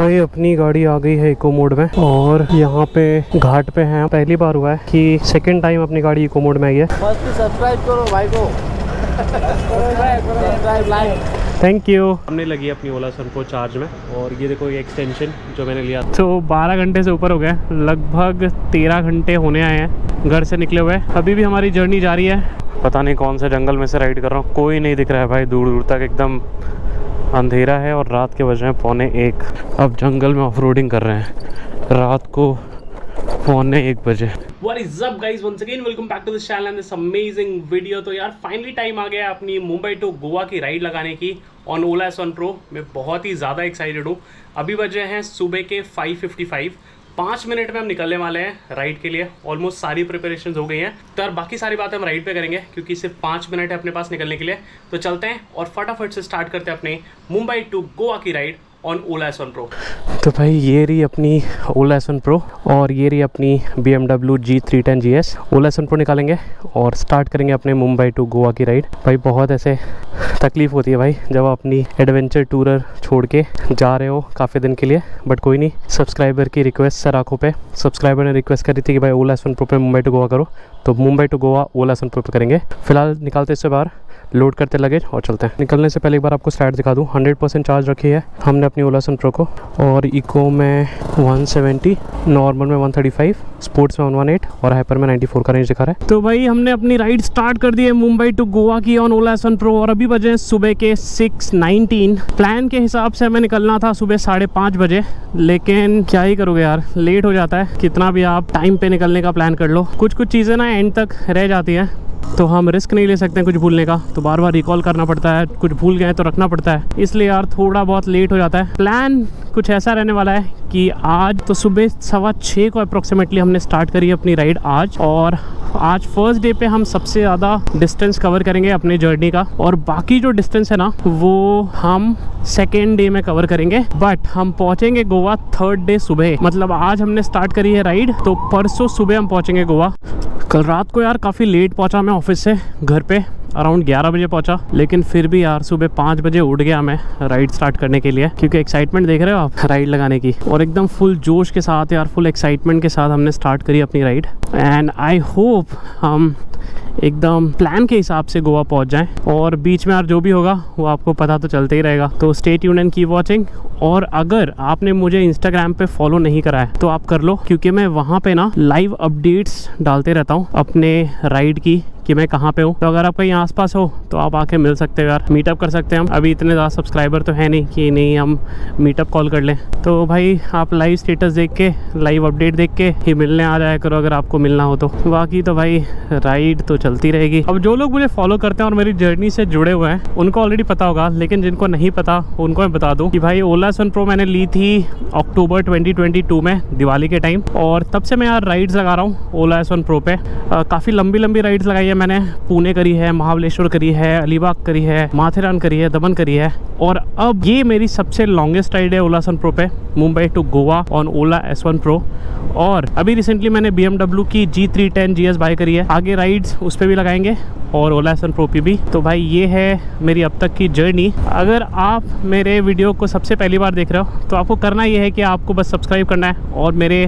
भाई अपनी गाड़ी आ गई है इको मोड में और यहाँ पे घाट पे हैं। पहली बार हुआ है कि सेकंड टाइम अपनी गाड़ी इको मोड में आई है। फर्स्ट सब्सक्राइब करो भाई को। Thank you. हमने लगी अपनी ओला सनप्रो चार्ज में और ये देखो ये एक्सटेंशन जो मैंने लिया तो 12 घंटे से ऊपर हो गए, लगभग 13 घंटे होने आए हैं घर से निकले हुए। अभी भी हमारी जर्नी जारी है। पता नहीं कौन से जंगल में से राइड कर रहा हूँ, कोई नहीं दिख रहा है भाई दूर दूर तक, एकदम अंधेरा है और रात के बज रहे हैं 1:45। अब जंगल में ऑफ रोडिंग कर रहे हैं रात को 1:45 बजे। What is up guys, once again welcome back to the channel and this amazing video। तो यार फाइनली टाइम आ गया अपनी मुंबई टू गोवा की राइड लगाने की ऑन ओला सनप्रो। मैं बहुत ही ज़्यादा एक्साइटेड हूँ। अभी बजे हैं सुबह के 5:55। 5 मिनट में हम निकलने वाले हैं राइड के लिए। ऑलमोस्ट सारी प्रिपरेशन हो गई हैं तो यार बाकी सारी बातें हम राइड पे करेंगे क्योंकि सिर्फ 5 मिनट है अपने पास निकलने के लिए। तो चलते हैं और फटाफट से स्टार्ट करते हैं अपने मुंबई टू गोवा की राइड ऑन ओला सनप्रो। तो भाई ये रही अपनी ओला सनप्रो और ये रही अपनी BMW G310 GS। ओला सनप्रो निकालेंगे और स्टार्ट करेंगे अपने मुंबई टू गोवा की राइड। भाई बहुत ऐसे तकलीफ़ होती है भाई जब आप अपनी एडवेंचर टूरर छोड़ के जा रहे हो काफ़ी दिन के लिए, बट कोई नहीं। सब्सक्राइबर की रिक्वेस्ट सर आंखों पे, सब्सक्राइबर ने रिक्वेस्ट करी थी कि भाई ओला सनप्रो पे मुंबई टू गोवा करो, तो मुंबई टू गोवा ओला सनप्रो पे करेंगे। फिलहाल निकालते इससे बाहर, लोड करते लगेज और चलते हैं। निकलने से पहले एक बार आपको स्टैट दिखा दूँ। 100% चार्ज रखी है हमने अपनी ओला सनप्रो को और इको में 170, नॉर्मल में 135, स्पोर्ट्स में 118 और हाइपर में 94 का रेंज दिखा रहा है। तो भाई हमने अपनी राइड स्टार्ट कर दी है मुंबई टू गोवा की ऑन ओला सनप्रो और अभी बजे सुबह के 6:19। प्लान के हिसाब से हमें निकलना था सुबह 5:30 बजे, लेकिन क्या ही करोगे यार, लेट हो जाता है। कितना भी आप टाइम पे निकलने का प्लान कर लो, कुछ कुछ चीज़ें ना एंड तक रह जाती हैं तो हम रिस्क नहीं ले सकते कुछ भूलने का, तो बार बार रिकॉल करना पड़ता है। कुछ भूल गए तो रखना पड़ता है, इसलिए यार थोड़ा बहुत लेट हो जाता है। प्लान कुछ ऐसा रहने वाला है कि आज तो सुबह 6:15 को अप्रोक्सीमेटली हमने स्टार्ट करी अपनी राइड आज, और आज फर्स्ट डे पे हम सबसे ज़्यादा डिस्टेंस कवर करेंगे अपने जर्नी का, और बाकी जो डिस्टेंस है ना वो हम सेकेंड डे में कवर करेंगे। बट हम पहुँचेंगे गोवा थर्ड डे सुबह। मतलब आज हमने स्टार्ट करी है राइड तो परसों सुबह हम पहुँचेंगे गोवा। कल रात को यार काफ़ी लेट पहुंचा मैं ऑफिस से घर पे, अराउंड 11 बजे पहुंचा, लेकिन फिर भी यार सुबह 5 बजे उठ गया मैं राइड स्टार्ट करने के लिए, क्योंकि एक्साइटमेंट देख रहे हो आप राइड लगाने की, और एकदम फुल जोश के साथ यार फुल एक्साइटमेंट के साथ हमने स्टार्ट करी अपनी राइड। एंड आई होप हम एकदम प्लान के हिसाब से गोवा पहुंच जाएं, और बीच में यार जो भी होगा वो आपको पता तो चलते ही रहेगा। तो stay tuned and keep watching. और अगर आपने मुझे इंस्टाग्राम पे फॉलो नहीं करा है तो आप कर लो, क्योंकि मैं वहाँ पे ना लाइव अपडेट्स डालते रहता हूँ अपने राइड की कि मैं कहाँ पे हूँ। तो अगर आप कहीं आसपास हो तो आप आके मिल सकते हो यार, मीटअप कर सकते हैं हम। अभी इतने ज़्यादा सब्सक्राइबर तो है नहीं कि नहीं हम मीटअप कॉल कर लें। तो भाई आप लाइव स्टेटस देख के, लाइव अपडेट देख के ही मिलने आ जाया करो अगर आपको मिलना हो तो। बाकी तो भाई राइड तो चलती रहेगी। अब जो लोग मुझे फॉलो करते हैं और मेरी जर्नी से जुड़े हुए हैं उनको ऑलरेडी पता होगा, लेकिन जिनको नहीं पता उनको मैं बता दूँ कि भाई ओला सनप्रो मैंने ली थी अक्टूबर 2022 में दिवाली के टाइम, और तब से मैं यार राइड्स लगा रहा हूँ ओला सनप्रो पे। काफ़ी लंबी राइड्स लगाई है मैंने। पुणे करी है, महाबलेश्वर करी है, अलीबाग करी है, माथेरान करी है, दमन करी है, और अब ये मेरी सबसे लॉन्गेस्ट राइड है ओला सनप्रो पे Mumbai to Goa on Ola S1 Pro। और अभी रिसेंटली मैंने BMW की G310 GS बाय करी है। आगे राइड्स उस पर भी लगाएंगे और ओला S1 Pro पे भी। तो भाई ये है मेरी अब तक की जर्नी। अगर आप मेरे वीडियो को सबसे पहली बार देख रहे हो तो आपको करना ये है कि आपको बस सब्सक्राइब करना है और मेरे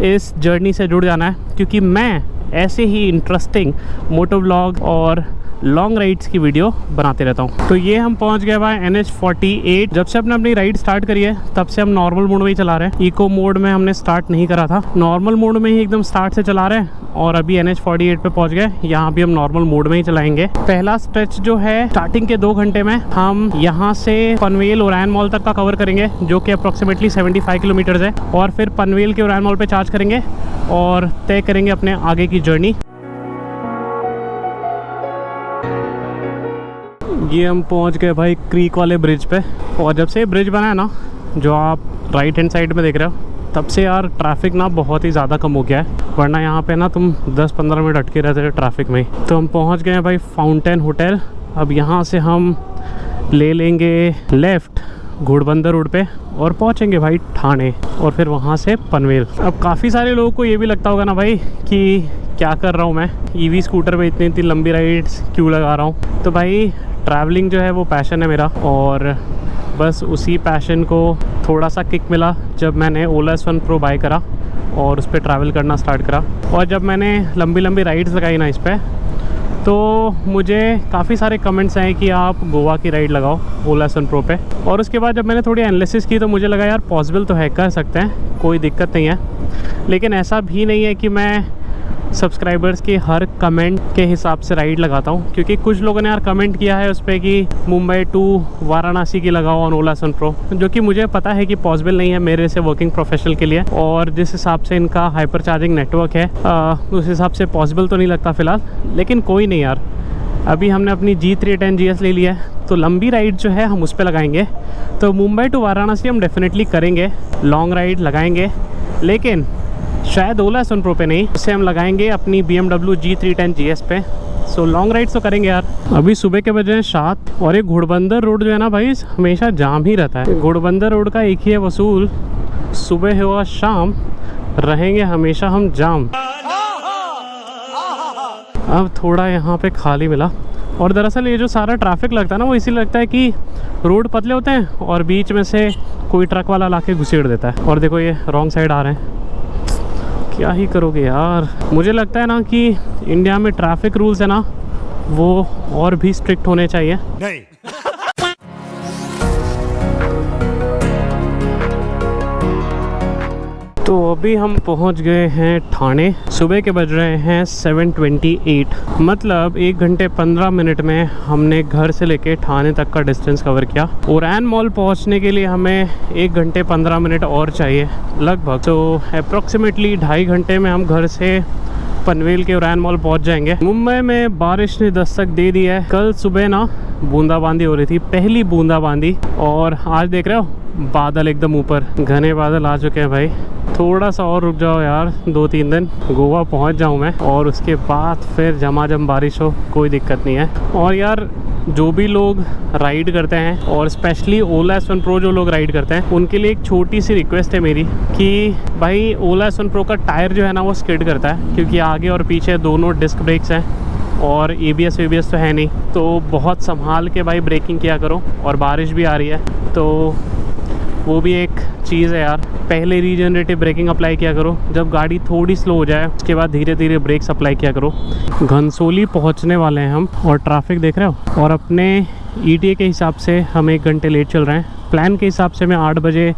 इस जर्नी से जुड़ जाना है, क्योंकि मैं ऐसे ही इंटरेस्टिंग मोटो व्लॉग और लॉन्ग राइड्स की वीडियो बनाते रहता हूँ। तो ये हम पहुँच गए भाई NH48। जब से हमने अपनी राइड स्टार्ट करी है तब से हम नॉर्मल मोड में ही चला रहे हैं। इको मोड में हमने स्टार्ट नहीं करा था, नॉर्मल मोड में ही एकदम स्टार्ट से चला रहे हैं, और अभी NH48 पे पहुँच गए। यहाँ भी हम नॉर्मल मोड में ही चलाएंगे। पहला स्ट्रेच जो है स्टार्टिंग के 2 घंटे में हम यहाँ से पनवेल ओरायन मॉल तक का कवर करेंगे, जो कि अप्रॉक्सीमेटली 75 किलोमीटर्स है, और फिर पनवेल के ओरायन मॉल पे चार्ज करेंगे और तय करेंगे अपने आगे की जर्नी। ये हम पहुंच गए भाई क्रीक वाले ब्रिज पे, और जब से ये ब्रिज बना है ना जो आप राइट हैंड साइड में देख रहे हो, तब से यार ट्रैफिक ना बहुत ही ज़्यादा कम हो गया है, वरना यहाँ पे ना तुम 10-15 मिनट अटके रहते थे ट्रैफिक में। तो हम पहुँच गए हैं भाई फाउंटेन होटल। अब यहाँ से हम ले लेंगे लेफ़्ट घोड़बंदर रोड पे और पहुँचेंगे भाई ठाणे, और फिर वहाँ से पनवेल। अब काफ़ी सारे लोगों को ये भी लगता होगा ना भाई कि क्या कर रहा हूँ मैं, EV स्कूटर पे इतनी लंबी राइड्स क्यों लगा रहा हूँ। तो भाई ट्रैवलिंग जो है वो पैशन है मेरा, और बस उसी पैशन को थोड़ा सा किक मिला जब मैंने ओला S1 Pro बाय करा और उस पर ट्रैवल करना स्टार्ट करा। और जब मैंने लंबी लंबी राइड्स लगाई ना इस पर, तो मुझे काफ़ी सारे कमेंट्स आए कि आप गोवा की राइड लगाओ ओला S1 Pro पे। और उसके बाद जब मैंने थोड़ी एनालिसिस की तो मुझे लगा यार पॉसिबल तो है, कर सकते हैं, कोई दिक्कत नहीं है। लेकिन ऐसा भी नहीं है कि मैं सब्सक्राइबर्स के हर कमेंट के हिसाब से राइड लगाता हूँ, क्योंकि कुछ लोगों ने यार कमेंट किया है उस पर कि मुंबई टू वाराणसी की लगाओ ऑन ओला S1 Pro, जो कि मुझे पता है कि पॉसिबल नहीं है मेरे से वर्किंग प्रोफेशनल के लिए। और जिस हिसाब से इनका हाइपर चार्जिंग नेटवर्क है उस हिसाब से पॉसिबल तो नहीं लगता फ़िलहाल। लेकिन कोई नहीं यार, अभी हमने अपनी G310 GS ले लिया है, तो लंबी राइड जो है हम उस पर लगाएंगे। तो मुंबई टू वाराणसी हम डेफिनेटली करेंगे, लॉन्ग राइड लगाएंगे, लेकिन शायद ओला S1 Pro पे नहीं, उससे हम लगाएंगे अपनी BMW G310 GS पे। सो लॉन्ग राइड्स तो करेंगे यार। अभी सुबह के बजे हैं 7 और ये घोड़बंदर रोड जो है ना भाई, हमेशा जाम ही रहता है। घोड़बंदर रोड का एक ही है वसूल, सुबह हो शाम रहेंगे हमेशा हम जाम। अब थोड़ा यहाँ पे खाली मिला। और दरअसल ये जो सारा ट्रैफिक लगता है ना, वो इसीलिए लगता है कि रोड पतले होते हैं और बीच में से कोई ट्रक वाला ला के घुसेड़ देता है। और देखो ये रॉन्ग साइड आ रहे हैं, क्या ही करोगे यार। मुझे लगता है ना कि इंडिया में ट्रैफिक रूल्स है ना, वो और भी स्ट्रिक्ट होने चाहिए। नहीं। तो अभी हम पहुंच गए हैं ठाणे। सुबह के बज रहे हैं 7:28, मतलब 1 घंटे 15 मिनट में हमने घर से लेके ठाणे तक का डिस्टेंस कवर किया। ओरैन मॉल पहुंचने के लिए हमें 1 घंटे 15 मिनट और चाहिए लगभग। तो अप्रॉक्सीमेटली 2.5 घंटे में हम घर से पनवेल के ओरैन मॉल पहुंच जाएंगे। मुंबई में बारिश ने दस्तक दे दी है। कल सुबह ना बूंदाबांदी हो रही थी, पहली बूंदाबांदी, और आज देख रहे हो बादल एकदम ऊपर, घने बादल आ चुके हैं भाई। थोड़ा सा और रुक जाओ यार, 2-3 दिन गोवा पहुंच जाऊं मैं, और उसके बाद फिर झमाझम बारिश हो, कोई दिक्कत नहीं है। और यार जो भी लोग राइड करते हैं, और स्पेशली ओला S1 Pro जो लोग राइड करते हैं, उनके लिए एक छोटी सी रिक्वेस्ट है मेरी कि भाई ओला S1 Pro का टायर जो है ना वो स्किड करता है, क्योंकि आगे और पीछे दोनों डिस्क ब्रेक्स हैं और ABS तो है नहीं। तो बहुत संभाल के भाई ब्रेकिंग किया करो, और बारिश भी आ रही है तो वो भी एक चीज़ है यार। पहले रीजनरेटिव ब्रेकिंग अप्लाई किया करो, जब गाड़ी थोड़ी स्लो हो जाए उसके बाद धीरे धीरे ब्रेक्स अप्लाई किया करो। घनसोली पहुंचने वाले हैं हम, और ट्रैफिक देख रहे हो, और अपने ETA के हिसाब से हम 1 घंटे लेट चल रहे हैं। प्लान के हिसाब से मैं 8 बजे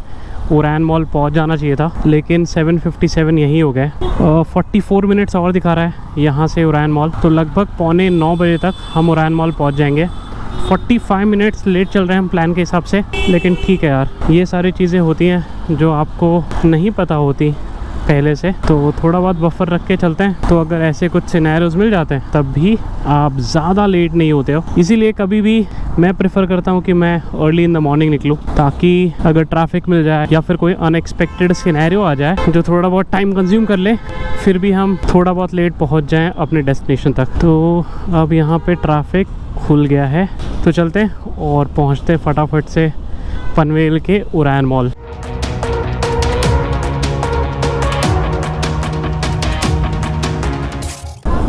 ओरैन मॉल पहुंच जाना चाहिए था, लेकिन 7:57 यहीं हो गए। 44 मिनट्स और दिखा रहा है यहाँ से ओरैन मॉल, तो लगभग 8:45 बजे तक हम ओरैन मॉल पहुँच जाएंगे। 45 मिनट्स लेट चल रहे हैं हम प्लान के हिसाब से, लेकिन ठीक है यार, ये सारी चीज़ें होती हैं जो आपको नहीं पता होती पहले से, तो थोड़ा बहुत बफर रख के चलते हैं। तो अगर ऐसे कुछ सिनेरियोज मिल जाते हैं तब भी आप ज़्यादा लेट नहीं होते हो। इसीलिए कभी भी मैं प्रेफर करता हूँ कि मैं अर्ली इन द मॉर्निंग निकलूँ, ताकि अगर ट्रैफिक मिल जाए या फिर कोई अनएक्सपेक्टेड सिनेरियो आ जाए जो थोड़ा बहुत टाइम कंज्यूम कर ले, फिर भी हम थोड़ा बहुत लेट पहुँच जाएँ अपने डेस्टिनेशन तक। तो अब यहाँ पर ट्रैफिक खुल गया है, तो चलते हैं और पहुँचते फटाफट से पनवेल के ओरैन मॉल।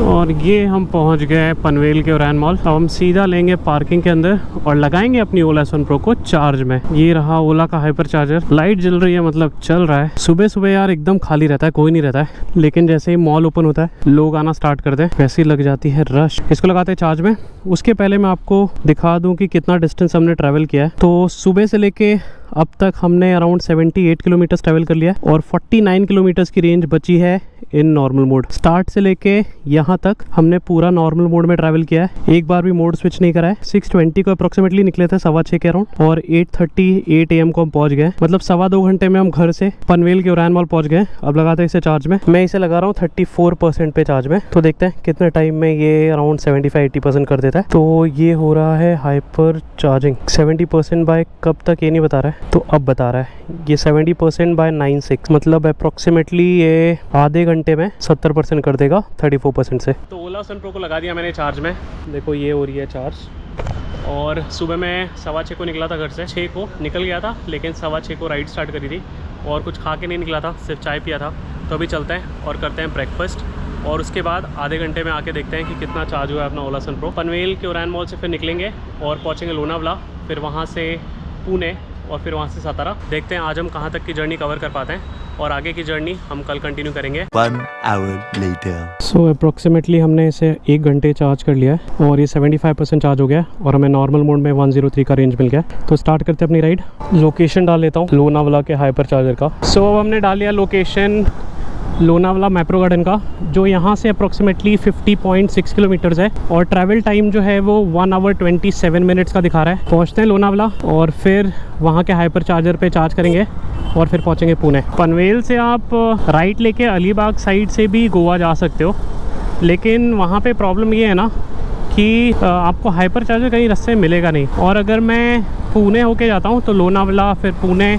और ये हम पहुंच गए पनवेल के ओरैन मॉल। अब हम सीधा लेंगे पार्किंग के अंदर और लगाएंगे अपनी ओला S1 Pro को चार्ज में। ये रहा ओला का हाइपर चार्जर, लाइट जल रही है, मतलब चल रहा है। सुबह सुबह यार एकदम खाली रहता है, कोई नहीं रहता है, लेकिन जैसे ही मॉल ओपन होता है लोग आना स्टार्ट करते हैं, वैसे ही लग जाती है रश। इसको लगाते हैं चार्ज में। उसके पहले मैं आपको दिखा दूँ कि कितना डिस्टेंस हमने ट्रैवल किया है। तो सुबह से लेके अब तक हमने अराउंड 78 किलोमीटर्स ट्रैवल कर लिया है, और 49 किलोमीटर्स की रेंज बची है इन नॉर्मल मोड। स्टार्ट से लेके यहाँ तक हमने पूरा नॉर्मल मोड में ट्रैवल किया है, एक बार भी मोड स्विच नहीं करा है। 6:20 को अप्रोक्सीमेटली निकले थे, 6:15 के अराउंड, और 8:38 AM को हम पहुँच गए। मतलब 2.25 घंटे में हम घर से पनवेल के ओरैन मॉल पहुँच गए। अब लगाते हैं इसे चार्ज में। मैं इसे लगा रहा हूँ 34% पे चार्ज में, तो देखते हैं कितने टाइम में ये अराउंड 75-80% कर देता है। तो ये हो रहा है हाइपर चार्जिंग। 70% बाय कब तक ये नहीं बता रहा है, तो अब बता रहा है ये 70% बाय 9:06, मतलब अप्रोक्सीमेटली ये आधे घंटे में 70% कर देगा 34% से। तो ओला S1 Pro को लगा दिया मैंने चार्ज में। देखो ये हो रही है चार्ज, और सुबह मैं 6:15 को निकला था घर से, 6 को निकल गया था, लेकिन 6:15 को राइड स्टार्ट करी थी, और कुछ खा के नहीं निकला था, सिर्फ चाय पिया था। तो अभी चलते हैं और करते हैं ब्रेकफास्ट, और उसके बाद आधे घंटे में आके देखते हैं कि कितना चार्ज हुआ है अपना ओला S1 Pro। पनवेल के ओरैन मॉल से फिर निकलेंगे और पहुँचेंगे लोनावला, फिर वहाँ से पुणे और फिर वहाँ से सातारा। देखते हैं आज हम कहाँ तक की जर्नी कवर कर पाते हैं और आगे की जर्नी हम कल कंटिन्यू करेंगे। 1 hour later. सो अप्रोक्सीमेटली हमने इसे 1 घंटे चार्ज कर लिया है और ये 75% चार्ज हो गया है और हमें नॉर्मल मोड में 103 का रेंज मिल गया है। तो स्टार्ट करते हैं अपनी राइड। लोकेशन डाल लेता हूँ लोनावाला के हाइपर चार्जर का। सो अब हमने डाल लिया लोकेशन लोनावाला मैप्रो गार्डन का, जो यहाँ से अप्रोक्सीमेटली 50.6 किलोमीटर्स है और ट्रैवल टाइम जो है वो 1 hour 27 मिनट्स का दिखा रहा है। पहुँचते हैं लोनावाला और फिर वहाँ के हाइपर चार्जर पे चार्ज करेंगे और फिर पहुँचेंगे पुणे। पनवेल से आप राइट लेके अलीबाग साइड से भी गोवा जा सकते हो, लेकिन वहाँ पे प्रॉब्लम ये है ना कि आपको हाइपर चार्जर कहीं रास्ते में मिलेगा नहीं। और अगर मैं पुणे होके जाता हूँ तो लोनावाला, फिर पुणे,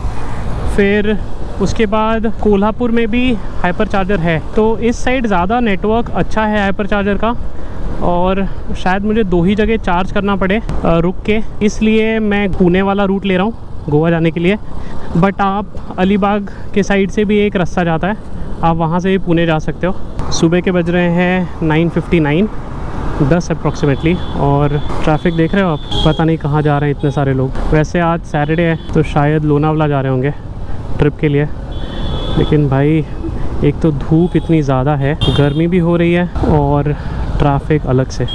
फिर उसके बाद कोल्हापुर में भी हाइपर चार्जर है। तो इस साइड ज़्यादा नेटवर्क अच्छा है हाइपर चार्जर का और शायद मुझे 2 ही जगह चार्ज करना पड़े रुक के, इसलिए मैं पुणे वाला रूट ले रहा हूँ गोवा जाने के लिए। बट आप अलीबाग के साइड से भी एक रास्ता जाता है, आप वहाँ से भी पुणे जा सकते हो। सुबह के बज रहे हैं 9:59 अप्रॉक्सीमेटली और ट्रैफिक देख रहे हो आप, पता नहीं कहाँ जा रहे हैं इतने सारे लोग। वैसे आज सैटरडे है तो शायद लोनावाला जा रहे होंगे ट्रिप के लिए, लेकिन भाई एक तो धूप इतनी ज़्यादा है, गर्मी भी हो रही है और ट्रैफिक अलग से।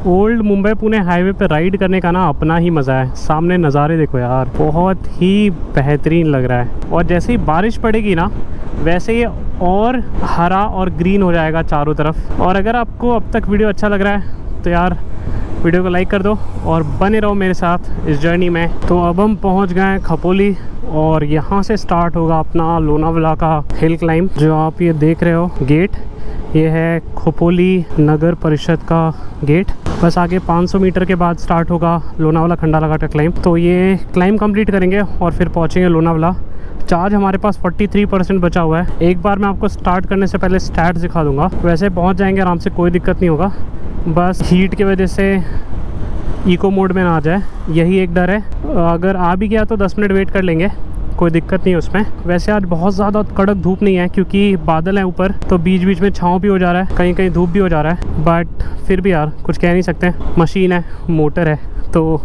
ओल्ड मुंबई पुणे हाईवे पे राइड करने का ना अपना ही मज़ा है। सामने नज़ारे देखो यार, बहुत ही बेहतरीन लग रहा है। और जैसे ही बारिश पड़ेगी ना वैसे ये और हरा और ग्रीन हो जाएगा चारों तरफ। और अगर आपको अब तक वीडियो अच्छा लग रहा है तो यार वीडियो को लाइक कर दो और बने रहो मेरे साथ इस जर्नी में। तो अब हम पहुंच गए हैं खपोली और यहाँ से स्टार्ट होगा अपना लोनावाला का हिल क्लाइंब। जो आप ये देख रहे हो गेट, ये है खपोली नगर परिषद का गेट। बस आगे 500 मीटर के बाद स्टार्ट होगा लोनावाला खंडाला घाट का क्लाइंब। तो ये क्लाइंब कंप्लीट करेंगे और फिर पहुँचेंगे लोनावाला। चार्ज हमारे पास 43% बचा हुआ है। एक बार मैं आपको स्टार्ट करने से पहले स्टैट्स दिखा दूंगा। वैसे पहुंच जाएंगे आराम से, कोई दिक्कत नहीं होगा, बस हीट की वजह से इको मोड में ना आ जाए, यही एक डर है। अगर आ भी गया तो 10 मिनट वेट कर लेंगे, कोई दिक्कत नहीं है उसमें। वैसे आज बहुत ज़्यादा कड़क धूप नहीं है क्योंकि बादल है ऊपर, तो बीच बीच में छाँव भी हो जा रहा है, कहीं कहीं धूप भी हो जा रहा है। बट फिर भी यार कुछ कह नहीं सकते, मशीन है, मोटर है, तो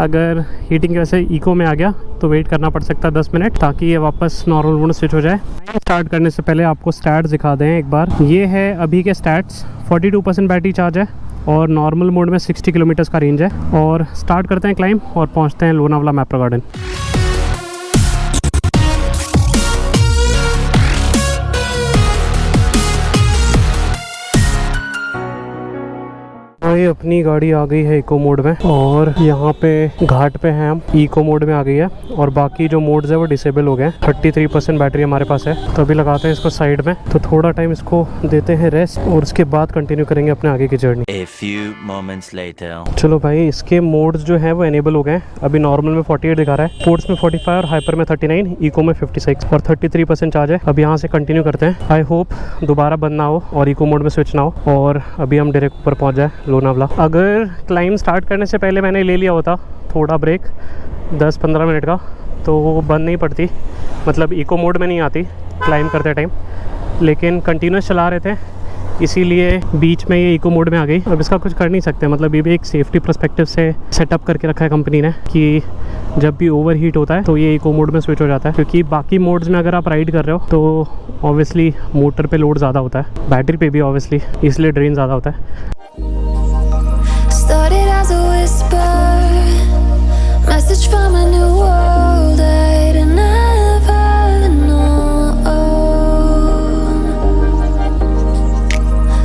अगर हीटिंग की वजह से इको में आ गया तो वेट करना पड़ सकता है 10 मिनट, ताकि ये वापस नॉर्मल मोड स्विच हो जाए। स्टार्ट करने से पहले आपको स्टैट्स दिखा दें एक बार। ये है अभी के स्टैट्स, 42% बैटरी चार्ज है और नॉर्मल मोड में 60 किलोमीटर्स का रेंज है। और स्टार्ट करते हैं क्लाइंब और पहुंचते हैं लोनावाला मैप्रो गार्डन। ये अपनी गाड़ी आ गई है इको मोड में और यहाँ पे घाट पे हैं हम, इको मोड में आ गई है और बाकी जो मोड्स है वो डिसेबल हो गए। 33% बैटरी हमारे पास है, तो अभी लगाते हैं इसको साइड में, तो थोड़ा टाइम इसको देते हैं रेस्ट और उसके बाद कंटिन्यू करेंगे अपने आगे की journey. A few moments later. चलो भाई, इसके मोड्स जो हैं वो एनेबल हो गए। अभी नॉर्मल में 48 दिखा रहा है, स्पोर्ट्स में 45 और हाइपर में 39, इको में 56 और 33% चार्ज है। अब यहाँ से कंटिन्यू करते हैं। आई होप दोबारा बंद ना हो और इको मोड में स्विच ना हो और अभी हम डायरेक्ट ऊपर पहुँच जाए लोनावाला। अगर क्लाइंब स्टार्ट करने से पहले मैंने ले लिया होता थोड़ा ब्रेक 10-15 मिनट का, तो वो बंद नहीं पड़ती, मतलब इको मोड में नहीं आती क्लाइंब करते टाइम, लेकिन कंटिन्यूस चला रहे थे इसीलिए बीच में ये इको मोड में आ गई। अब इसका कुछ कर नहीं सकते, मतलब ये भी एक सेफ्टी पर्सपेक्टिव से सेटअप करके रखा है कंपनी ने कि जब भी ओवर हीट होता है तो ये इको मोड में स्विच हो जाता है। क्योंकि बाकी मोड्स में अगर आप राइड कर रहे हो तो ऑब्वियसली मोटर पे लोड ज़्यादा होता है, बैटरी पे भी ऑब्वियसली, इसलिए ड्रेन ज़्यादा होता है। Started as a whisper, message from a new world I'd never known.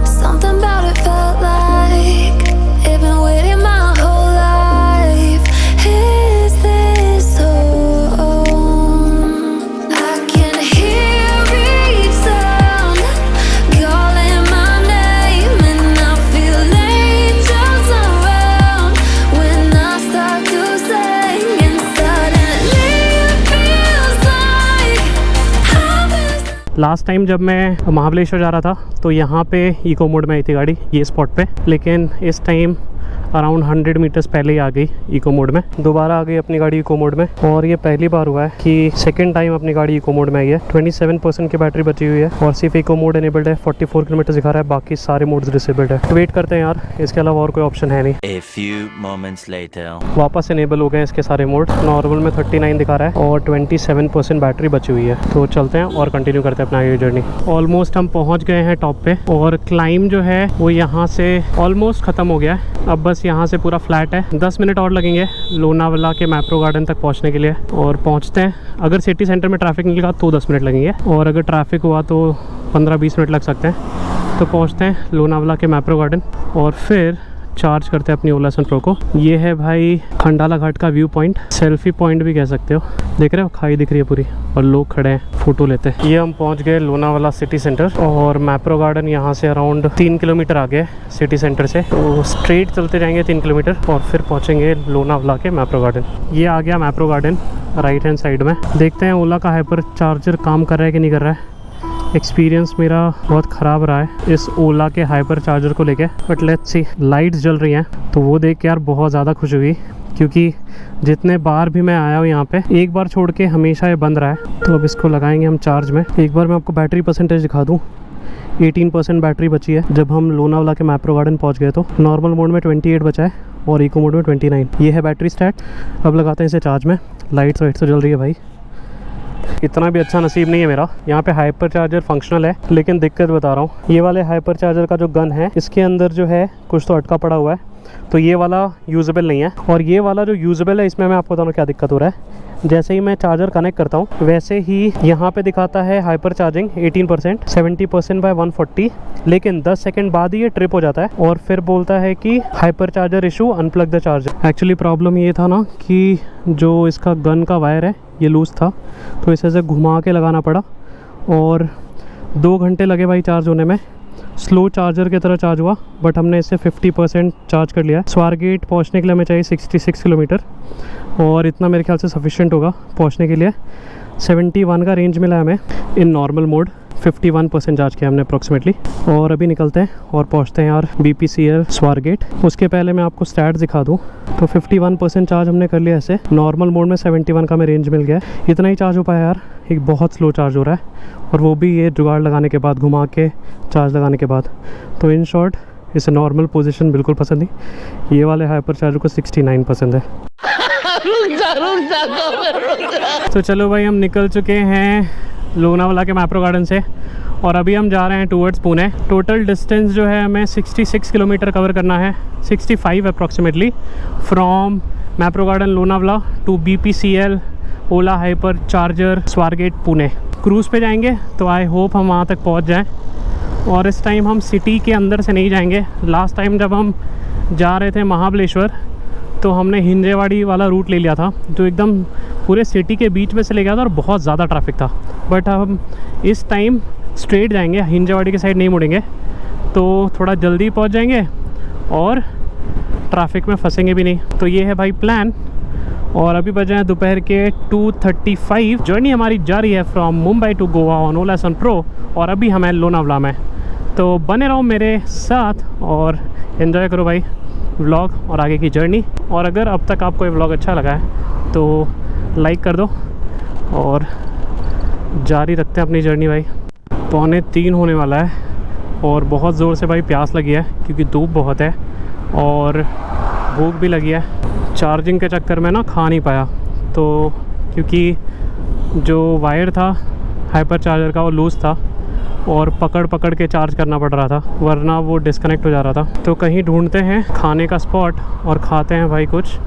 Something about it felt like it'd been waiting my whole life. Is this home? I can hear each sound calling my name and I feel last time जब मैं महाबलेश्वर जा रहा था तो यहाँ पे eco mode में आई थी गाड़ी, ये स्पॉट पे, लेकिन इस टाइम अराउंड 100 मीटर्स पहले ही आ गई इको मोड में। दोबारा आ गई अपनी गाड़ी इको मोड में, और ये पहली बार हुआ है कि सेकंड टाइम अपनी गाड़ी इको मोड में आई है। 27% की बैटरी बची हुई है और सिर्फ इको मोड एनेबल्ड है। 44 किलोमीटर दिखा रहा है, बाकी सारे मोड्स डिसेबल्ड है। तो वेट करते हैं यार, इसके अलावा और कोई ऑप्शन है नहीं। A few moments later. वापस इनेबल हो गए हैं इसके सारे मोड। नॉर्मल में 39 दिखा रहा है और 27% बैटरी बची हुई है। तो चलते हैं और कंटिन्यू करते हैं अपना ये जर्नी। ऑलमोस्ट हम पहुँच गए हैं टॉप पे, और क्लाइम जो है वो यहाँ से ऑलमोस्ट ख़त्म हो गया है। अब बस यहाँ से पूरा फ्लैट है। 10 मिनट और लगेंगे लोनावाला के मैप्रो गार्डन तक पहुँचने के लिए, और पहुँचते हैं। अगर सिटी सेंटर में ट्रैफिक निकलेगा तो 10 मिनट लगेंगे, और अगर ट्रैफिक हुआ तो 15-20 मिनट लग सकते हैं। तो पहुँचते हैं लोनावाला के मैप्रो गार्डन और फिर चार्ज करते हैं अपनी ओलासन प्रो को। ये है भाई खंडाला घाट का व्यू पॉइंट, सेल्फी पॉइंट भी कह सकते हो। देख रहे हो, खाई दिख रही है पूरी और लोग खड़े हैं फ़ोटो लेते हैं। ये हम पहुंच गए लोनावाला सिटी सेंटर, और मैप्रो गार्डन यहाँ से अराउंड 3 किलोमीटर आगे सिटी सेंटर से। तो स्ट्रेट चलते जाएंगे 3 किलोमीटर और फिर पहुँचेंगे लोनावाला के मैप्रो गार्डन। ये आ गया Mapro garden right hand side में। देखते हैं ओला का हाइपर चार्जर काम कर रहा है कि नहीं कर रहा है। एक्सपीरियंस मेरा बहुत ख़राब रहा है इस ओला के हाइपर चार्जर को लेके, बट लेट्स सी। लाइट्स जल रही हैं तो वो देख के यार बहुत ज़्यादा खुश हुई, क्योंकि जितने बार भी मैं आया हूँ यहाँ पे, एक बार छोड़ के हमेशा ये बंद रहा है। तो अब इसको लगाएंगे हम चार्ज में। एक बार मैं आपको बैटरी परसेंटेज दिखा दूँ। 18% बैटरी बची है जब हम लोनावाला के मैप्रो गार्डन पहुँच गए। तो नॉर्मल मोड में 28 बचा है और इको मोड में 29। ये है बैटरी स्टैट। अब लगाते हैं इसे चार्ज में। लाइट्स वाइट्स तो जल रही है भाई। इतना भी अच्छा नसीब नहीं है मेरा। यहाँ पे हाइपर चार्जर फंक्शनल है, लेकिन दिक्कत बता रहा हूँ, ये वाले हाइपर चार्जर का जो गन है इसके अंदर जो है कुछ तो अटका पड़ा हुआ है, तो ये वाला यूजेबल नहीं है। और ये वाला जो यूजेबल है, इसमें मैं आपको बताऊँ क्या दिक्कत हो रहा है। जैसे ही मैं चार्जर कनेक्ट करता हूँ वैसे ही यहाँ पे दिखाता है हाइपर चार्जिंग 18%, 70% बाय 140, लेकिन 10 सेकंड बाद ही ये ट्रिप हो जाता है और फिर बोलता है कि hyper charger issue, unplug the charger. Actually problem ये था ना कि जो इसका गन का वायर है ये लूज़ था, तो इसे घुमा के लगाना पड़ा, और 2 घंटे लगे भाई चार्ज होने में। स्लो चार्जर की तरह चार्ज हुआ, बट हमने इसे 50% चार्ज कर लिया। स्वारगेट पहुंचने के लिए हमें चाहिए 66 किलोमीटर, और इतना मेरे ख्याल से सफिशिएंट होगा पहुंचने के लिए। 71 का रेंज मिला हमें इन नॉर्मल मोड। 51% चार्ज किया हमने अप्रॉक्सीमेटली, और अभी निकलते हैं और पहुंचते हैं यार BPCL स्वारगेट। उसके पहले मैं आपको स्टैट दिखा दूं तो 51% चार्ज हमने कर लिया ऐसे। नॉर्मल मोड में 71 का हमें रेंज मिल गया है। इतना ही चार्ज हो पाया यार, एक बहुत स्लो चार्ज हो रहा है, और वो भी ये जुगाड़ लगाने के बाद, घुमा के चार्ज लगाने के बाद। तो इन शॉर्ट इसे नॉर्मल पोजीशन बिल्कुल पसंद नहीं। ये वाले हाइपर चार्जर को 69 पसंद है। तो चलो भाई, हम निकल चुके हैं लोनावाला के मैप्रो गार्डन से, और अभी हम जा रहे हैं टूवर्ड्स पुणे। टोटल डिस्टेंस जो है हमें 66 किलोमीटर कवर करना है, 65 approximately, from Mapro garden Lonavala to BPCL Ola hyper charger Swargate Pune. Cruise पे जाएंगे, तो आई होप हम वहाँ तक पहुँच जाएं। और इस टाइम हम सिटी के अंदर से नहीं जाएंगे। लास्ट टाइम जब हम जा रहे थे महाबलेश्वर तो हमने हिंजेवाड़ी वाला रूट ले लिया था, जो एकदम पूरे सिटी के बीच में से ले गया था और बहुत ज़्यादा ट्रैफिक था। बट हम इस टाइम स्ट्रेट जाएंगे, हिंजेवाड़ी के साइड नहीं मुड़ेंगे, तो थोड़ा जल्दी पहुंच जाएंगे और ट्रैफिक में फंसेंगे भी नहीं। तो ये है भाई प्लान। और अभी बजे हैं दोपहर के 2:35। जर्नी हमारी जारी है from Mumbai to Goa on Ola S one pro, और अभी हमें लोनावाला में। तो बने रहो मेरे साथ और एंजॉय करो भाई व्लॉग और आगे की जर्नी। और अगर अब तक आपको ये व्लॉग अच्छा लगा है तो लाइक कर दो, और जारी रखते हैं अपनी जर्नी भाई। 2:45 होने वाला है और बहुत ज़ोर से भाई प्यास लगी है, क्योंकि धूप बहुत है और भूख भी लगी है। चार्जिंग के चक्कर में ना खा नहीं पाया, तो क्योंकि जो वायर था हाइपर चार्जर का वो लूज़ था और पकड़ पकड़ के चार्ज करना पड़ रहा था, वरना वो डिस्कनेक्ट हो जा रहा था। तो कहीं ढूंढते हैं खाने का स्पॉट और खाते हैं भाई कुछ,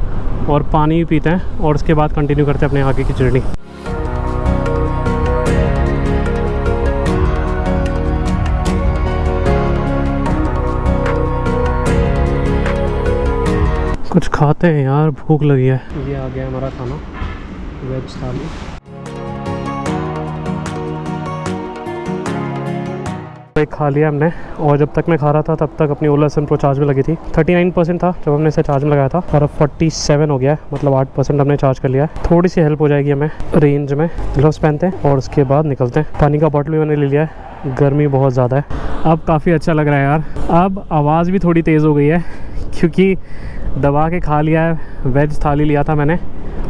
और पानी भी पीते हैं, और उसके बाद कंटिन्यू करते हैं अपने आगे की जर्नी। कुछ खाते हैं यार, भूख लगी है। ये आ गया हमारा खाना, वेज थाली। एक खा लिया हमने, और जब तक मैं खा रहा था तब तक अपनी ओला सन प्रो चार्ज में लगी थी। 39% था जब हमने इसे चार्ज में लगाया था, और अब 47 हो गया है, मतलब 8% हमने चार्ज कर लिया है। थोड़ी सी हेल्प हो जाएगी हमें रेंज में। ग्लव्स पहनते हैं और उसके बाद निकलते हैं। पानी का बॉटल भी मैंने ले लिया है, गर्मी बहुत ज़्यादा है। अब काफ़ी अच्छा लग रहा है यार। अब आवाज़ भी थोड़ी तेज़ हो गई है क्योंकि दबा के खा लिया है। वेज थाली लिया था मैंने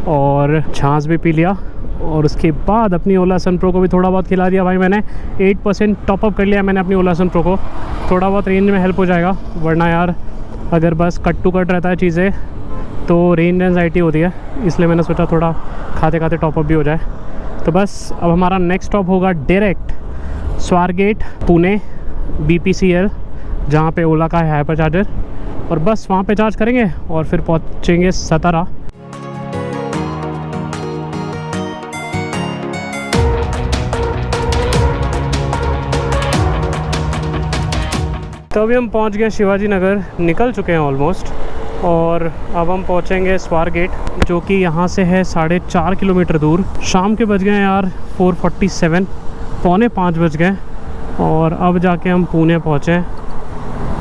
और छाछ भी पी लिया, और उसके बाद अपनी ओला सन प्रो को भी थोड़ा बहुत खिला दिया भाई मैंने। 8% टॉपअप कर लिया मैंने अपनी ओला सन प्रो को। थोड़ा बहुत रेंज में हेल्प हो जाएगा, वरना यार अगर बस कट टू कट रहता है चीज़ें तो रेंज एंजाइटी होती है, इसलिए मैंने सोचा थोड़ा खाते खाते टॉपअप भी हो जाए। तो बस अब हमारा नेक्स्ट स्टॉप होगा डायरेक्ट स्वारगेट पुणे BPCL, जहाँ पे ओला का है हाइपर चार्जर, और बस वहाँ पे चार्ज करेंगे और फिर पहुँचेंगे सतारा। तो अभी हम पहुँच गए शिवाजी नगर, निकल चुके हैं ऑलमोस्ट, और अब हम पहुँचेंगे स्वारगेट, जो कि यहाँ से है 4.5 किलोमीटर दूर। शाम के बज गए यार 4:47, 4:45 बज गए, और अब जाके हम पुणे पहुँचे।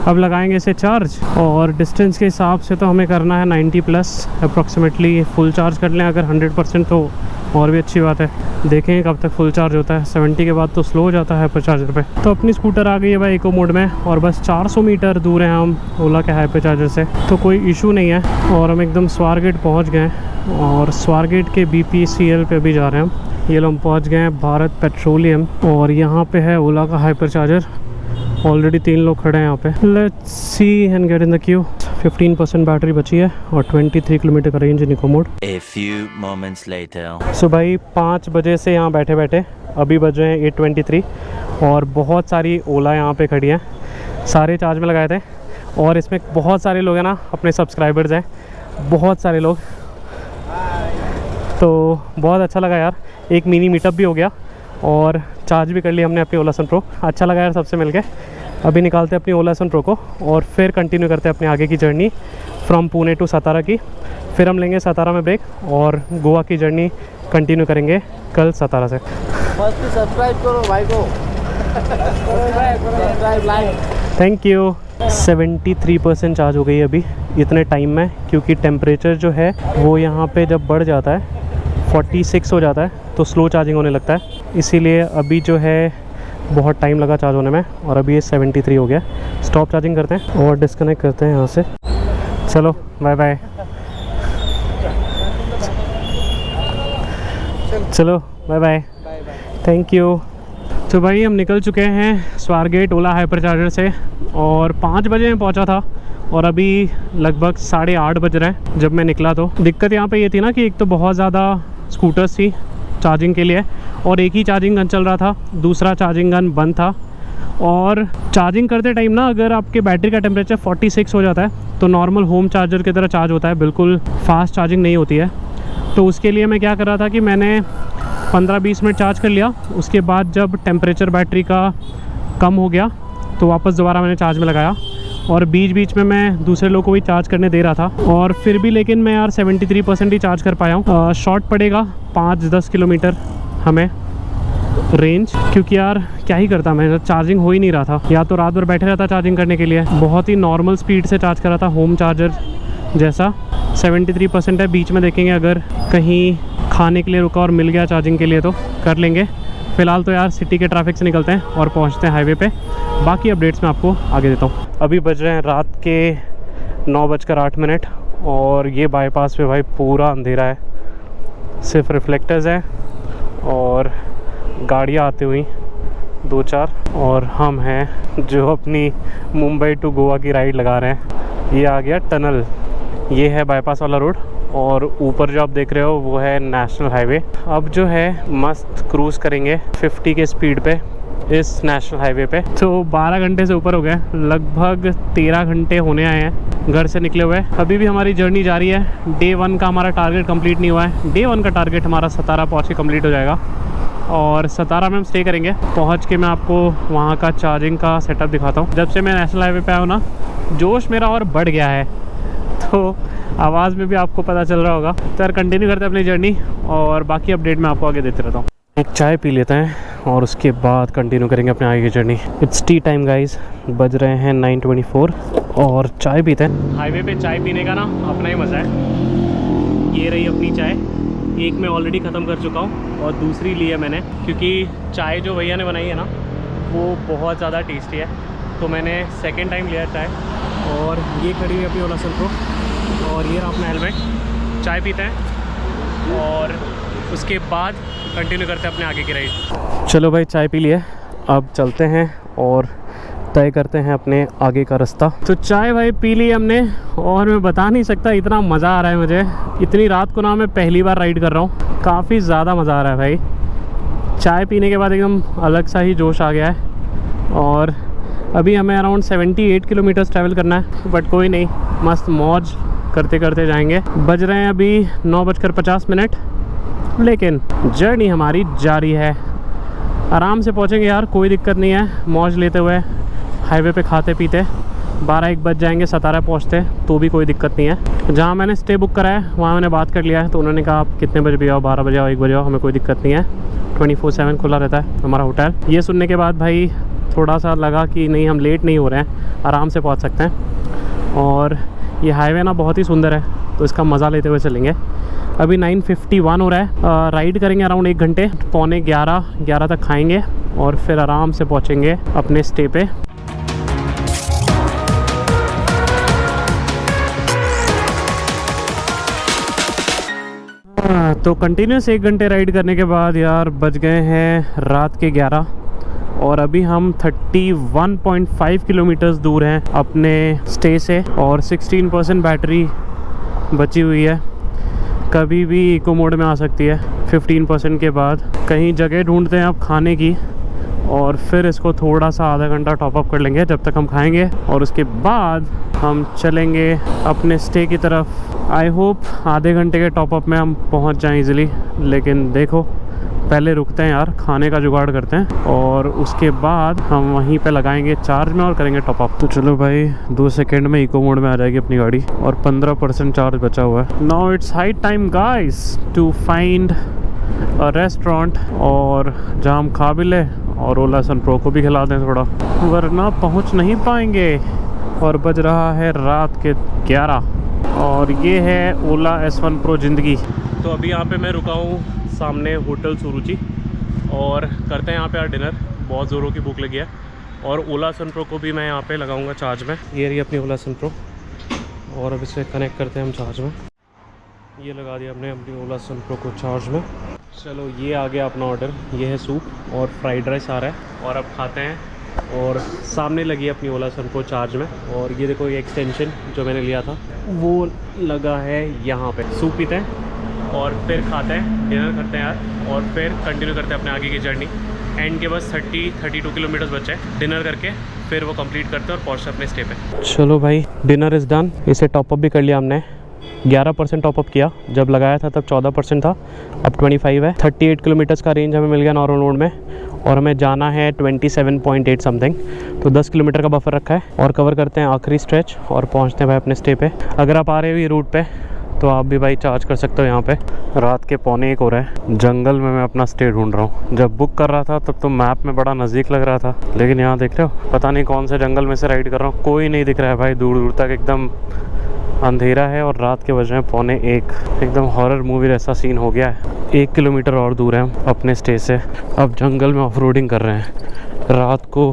अब लगाएंगे इसे चार्ज, और डिस्टेंस के हिसाब से तो हमें करना है 90+ अप्रॉक्सीमेटली। फुल चार्ज कर लें अगर 100% तो और भी अच्छी बात है। देखेंगे कब तक फुल चार्ज होता है। 70 के बाद तो स्लो हो जाता है हाइपर चार्जर पे। तो अपनी स्कूटर आ गई है भाई इको मोड में, और बस 400 मीटर दूर हैं हम ओला के हाइपर चार्जर से, तो कोई इशू नहीं है। और हम एकदम स्वारगेट पहुंच गए, और स्वारगेट के BPCL पे भी जा रहे हैं हम। ये लोग हम पहुँच गए हैं भारत पेट्रोलियम, और यहाँ पे है ओला का हाइपर चार्जर। ऑलरेडी 3 लोग खड़े हैं यहाँ पे। Let's see and get in the queue. 15% battery बची है और 23 किलोमीटर का range in eco mode. A few moments later. So भाई 5 बजे से यहाँ बैठे बैठे अभी बज रहे हैं 8:23, और बहुत सारी ओला यहाँ पे खड़ी हैं। सारे चार्ज में लगाए थे, और इसमें बहुत सारे लोग हैं ना, अपने सब्सक्राइबर्स हैं बहुत सारे लोग। तो बहुत अच्छा लगा यार, एक मिनी मीटअप भी हो गया और चार्ज भी कर लिया हमने अपनी ओला सन प्रो। अच्छा लगा यार सबसे मिलके। अभी निकालते हैं अपनी ओला सन प्रो को, और फिर कंटिन्यू करते हैं अपने आगे की जर्नी फ्रॉम पुणे टू सतारा की। फिर हम लेंगे सतारा में ब्रेक, और गोवा की जर्नी कंटिन्यू करेंगे कल सतारा से। फर्स्ट सब्सक्राइब करो भाई को। Subscribe like. Thank you. 73% charge हो गई अभी इतने टाइम में, क्योंकि टेम्परेचर जो है वो यहाँ पे जब बढ़ जाता है 46 हो जाता है तो स्लो चार्जिंग होने लगता है, इसीलिए अभी जो है बहुत टाइम लगा चार्ज होने में, और अभी ये 73 हो गया। स्टॉप चार्जिंग करते हैं और डिस्कनेक्ट करते हैं यहाँ से। चलो बाय बाय। चलो बाय बाय, थैंक यू। तो भाई हम निकल चुके हैं स्वारगेट ओला हाइपर चार्जर से, और 5 बजे में पहुंचा था, और अभी लगभग 8:30 बज रहे हैं जब मैं निकला। तो दिक्कत यहाँ पे ये थी ना कि एक तो बहुत ज़्यादा स्कूटर्स थी चार्जिंग के लिए, और एक ही चार्जिंग गन चल रहा था, दूसरा चार्जिंग गन बंद था। और चार्जिंग करते टाइम ना अगर आपके बैटरी का टेम्परेचर 46 हो जाता है तो नॉर्मल होम चार्जर की तरह चार्ज होता है, बिल्कुल फास्ट चार्जिंग नहीं होती है। तो उसके लिए मैं क्या कर रहा था कि मैंने 15-20 मिनट चार्ज कर लिया, उसके बाद जब टेम्परेचर बैटरी का कम हो गया तो वापस दोबारा मैंने चार्ज में लगाया, और बीच बीच में मैं दूसरे लोगों को भी चार्ज करने दे रहा था। और फिर भी लेकिन मैं यार 73% ही चार्ज कर पाया हूँ। शॉर्ट पड़ेगा 5-10 किलोमीटर हमें रेंज, क्योंकि यार क्या ही करता मैं, चार्जिंग हो ही नहीं रहा था। या तो रात भर बैठे रहता चार्जिंग करने के लिए, बहुत ही नॉर्मल स्पीड से चार्ज कर रहा था होम चार्जर जैसा। 73% है, बीच में देखेंगे अगर कहीं खाने के लिए रुका और मिल गया चार्जिंग के लिए तो कर लेंगे। फ़िलहाल तो यार सिटी के ट्रैफिक से निकलते हैं और पहुंचते हैं हाईवे पे। बाकी अपडेट्स मैं आपको आगे देता हूँ। अभी बज रहे हैं रात के 9:08, और ये बाईपास पे भाई पूरा अंधेरा है, सिर्फ रिफ्लेक्टर्स हैं और गाड़ियाँ आती हुई 2-4, और हम हैं जो अपनी मुंबई टू गोवा की राइड लगा रहे हैं। ये आ गया टनल, ये है बाईपास वाला रोड, और ऊपर जो आप देख रहे हो वो है नेशनल हाईवे। अब जो है मस्त क्रूज़ करेंगे 50 के स्पीड पे इस नेशनल हाईवे पे। तो 12 घंटे से ऊपर हो गए, लगभग 13 घंटे होने आए हैं घर से निकले हुए। अभी भी हमारी जर्नी जारी है। डे 1 का हमारा टारगेट कंप्लीट नहीं हुआ है। डे 1 का टारगेट हमारा सतारा पहुँच के कम्प्लीट हो जाएगा, और सतारा में हम स्टे करेंगे। पहुँच के मैं आपको वहाँ का चार्जिंग का सेटअप दिखाता हूँ। जब से मैं नेशनल हाईवे पे आया हूँ ना, जोश मेरा और बढ़ गया है, तो आवाज़ में भी आपको पता चल रहा होगा। तो यार कंटिन्यू करते हैं अपनी जर्नी, और बाकी अपडेट मैं आपको आगे देते रहता हूँ। एक चाय पी लेते हैं और उसके बाद कंटिन्यू करेंगे अपने आगे की journey. It's T time guys, बज रहे हैं 9:24 और चाय पीते हैं। हाईवे पे चाय पीने का ना अपना ही मज़ा है। ये रही अपनी चाय, एक मैं ऑलरेडी ख़त्म कर चुका हूँ और दूसरी ली है मैंने, क्योंकि चाय जो भैया ने बनाई है ना वो बहुत ज़्यादा टेस्टी है, तो मैंने सेकेंड टाइम लिया चाय। और ये खड़ी है अपनी ओला सन प्रो और ये रहा अपना हेलमेट। चाय पीते हैं और उसके बाद कंटिन्यू करते हैं अपने आगे की राइड। चलो भाई चाय पी लिए, अब चलते हैं और तय करते हैं अपने आगे का रास्ता। तो चाय भाई पी ली हमने और मैं बता नहीं सकता इतना मज़ा आ रहा है मुझे। इतनी रात को ना मैं पहली बार राइड कर रहा हूँ, काफ़ी ज़्यादा मज़ा आ रहा है भाई। चाय पीने के बाद एकदम अलग सा ही जोश आ गया है। और अभी हमें अराउंड 78 किलोमीटर्स ट्रैवल करना है, बट कोई नहीं, मस्त मौज करते करते जाएंगे। बज रहे हैं अभी 9:50, लेकिन जर्नी हमारी जारी है। आराम से पहुंचेंगे यार, कोई दिक्कत नहीं है। मौज लेते हुए हाईवे पे खाते पीते 12-1 बज जाएंगे सतारा पहुंचते, तो भी कोई दिक्कत नहीं है। जहां मैंने स्टे बुक करा है वहां मैंने बात कर लिया है, तो उन्होंने कहा आप कितने बजे भी आओ, 12 बजे आओ, 1 बजे आओ, हमें कोई दिक्कत नहीं है। 24/7 खुला रहता है हमारा होटल। ये सुनने के बाद भाई थोड़ा सा लगा कि नहीं, हम लेट नहीं हो रहे हैं, आराम से पहुँच सकते हैं। और ये हाईवे ना बहुत ही सुंदर है, तो इसका मज़ा लेते हुए चलेंगे। अभी 9:51 हो रहा है। राइड करेंगे अराउंड 1 घंटे, 11:15 तक खाएंगे और फिर आराम से पहुंचेंगे अपने स्टे पे। तो कंटिन्यूस 1 घंटे राइड करने के बाद यार बज गए हैं रात के 11 और अभी हम 31.5 किलोमीटर्स दूर हैं अपने स्टे से और 16% बैटरी बची हुई है। कभी भी इको मोड में आ सकती है 15% के बाद। कहीं जगह ढूंढते हैं अब खाने की और फिर इसको थोड़ा सा आधा घंटा टॉप अप कर लेंगे जब तक हम खाएंगे, और उसके बाद हम चलेंगे अपने स्टे की तरफ। आई होप आधे घंटे के टॉप अप में हम पहुंच जाएं इजीली, लेकिन देखो पहले रुकते हैं यार, खाने का जुगाड़ करते हैं और उसके बाद हम वहीं पे लगाएंगे चार्ज में और करेंगे टॉप अप। तो चलो भाई 2 सेकेंड में इको मोड में आ जाएगी अपनी गाड़ी और 15% चार्ज बचा हुआ है। Now it's high time guys to find a restaurant और जहाँ हम खा भी ले और ओला सन प्रो को भी खिला दें थोड़ा, वरना पहुँच नहीं पाएंगे। और बज रहा है रात के 11 और ये है ओला S1 Pro ज़िंदगी। तो अभी यहाँ पे मैं रुका हूँ सामने होटल सुरुचि और करते हैं यहाँ पे यार डिनर। बहुत ज़ोरों की भूख लगी है और ओला सन प्रो को भी मैं यहाँ पे लगाऊंगा चार्ज में। ये रही अपनी ओला सन प्रो और अब इसे कनेक्ट करते हैं हम चार्ज में। ये लगा दिया हमने अपनी ओला सन प्रो को चार्ज में। चलो ये आ गया अपना ऑर्डर, ये है सूप और फ्राइड राइस आ रहा है और अब खाते हैं। और सामने लगी है अपनी ओला सन प्रो चार्ज में और ये देखो ये एक्सटेंशन जो मैंने लिया था वो लगा है यहाँ पे। सूप पीते हैं और फिर खाते हैं, डिनर करते हैं यार और फिर कंटिन्यू करते हैं अपने आगे की जर्नी। एंड के बस 32 किलोमीटर्स बचे हैं। डिनर करके फिर वो कंप्लीट करते हैं और पहुँचते हैं अपने स्टे पे। चलो भाई डिनर इज़ डन। इसे टॉपअप भी कर लिया हमने, 11% टॉपअप किया, जब लगाया था तब 14% था, अब 25 है। 38 किलोमीटर्स का रेंज हमें मिल गया नॉर्मल रोड में और हमें जाना है 27.8 समथिंग, तो 10 किलोमीटर का बफर रखा है। और कवर करते हैं आखिरी स्ट्रेच और पहुंचते हैं भाई अपने स्टे पे। अगर आप आ रहे हो ये रूट पे तो आप भी भाई चार्ज कर सकते हो यहाँ पे। रात के 12:45 हो रहा है, जंगल में मैं अपना स्टे ढूंढ रहा हूँ। जब बुक कर रहा था तब तो मैप में बड़ा नज़दीक लग रहा था, लेकिन यहाँ देख रहे हो पता नहीं कौन से जंगल में से राइड कर रहा हूँ, कोई नहीं दिख रहा है भाई दूर दूर तक। एकदम अंधेरा है और रात के बज रहे हैं 12:45। एकदम हॉरर मूवी जैसा सीन हो गया है। 1 किलोमीटर और दूर है हम अपने स्टे से। अब जंगल में ऑफ रोडिंग कर रहे हैं रात को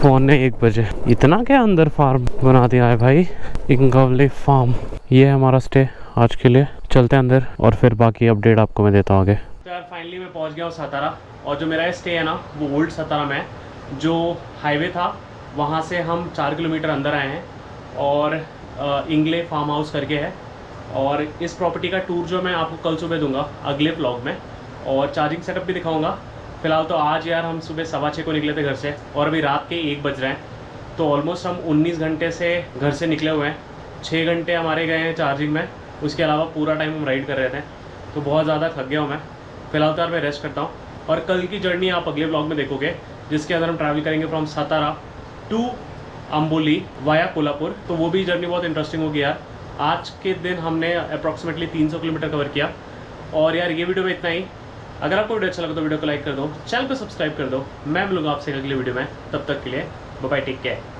12:45 बजे। इतना क्या अंदर फार्म बना दिया है भाई, इंगवले फार्म। ये है हमारा स्टे आज के लिए। चलते हैं अंदर और फिर बाकी अपडेट आपको मैं देता हूँ आगे। तो यार फाइनली मैं पहुँच गया हूँ सतारा और जो मेरा स्टे है ना वो ओल्ड सतारा में है। जो हाईवे था वहाँ से हम 4 किलोमीटर अंदर आए हैं और इंगले फार्म हाउस करके है। और इस प्रॉपर्टी का टूर जो मैं आपको कल सुबह दूंगा अगले व्लॉग में, और चार्जिंग सेटअप भी दिखाऊंगा। फिलहाल तो आज यार हम सुबह 6:15 को निकले थे घर से और अभी रात के 1 बज रहे हैं, तो ऑलमोस्ट हम 19 घंटे से घर से निकले हुए हैं। 6 घंटे हमारे गए हैं चार्जिंग में, उसके अलावा पूरा टाइम हम राइड कर रहे थे, तो बहुत ज़्यादा थक गया हूँ मैं। फिलहाल तो यार मैं रेस्ट करता हूँ और कल की जर्नी आप अगले व्लॉग में देखोगे, जिसके अंदर हम ट्रैवल करेंगे from Satara to Amboli via Kolhapur. तो वो भी जर्नी बहुत इंटरेस्टिंग होगी यार। आज के दिन हमने अप्रॉक्सीमेटली 300 किलोमीटर कवर किया। और यार ये वीडियो में इतना ही। अगर आपको वीडियो अच्छा लगा तो वीडियो को लाइक कर दो, चैनल को सब्सक्राइब कर दो। मैं मिलूंगा आपसे अगली वीडियो में, तब तक के लिए बाय बाय, टेक केयर।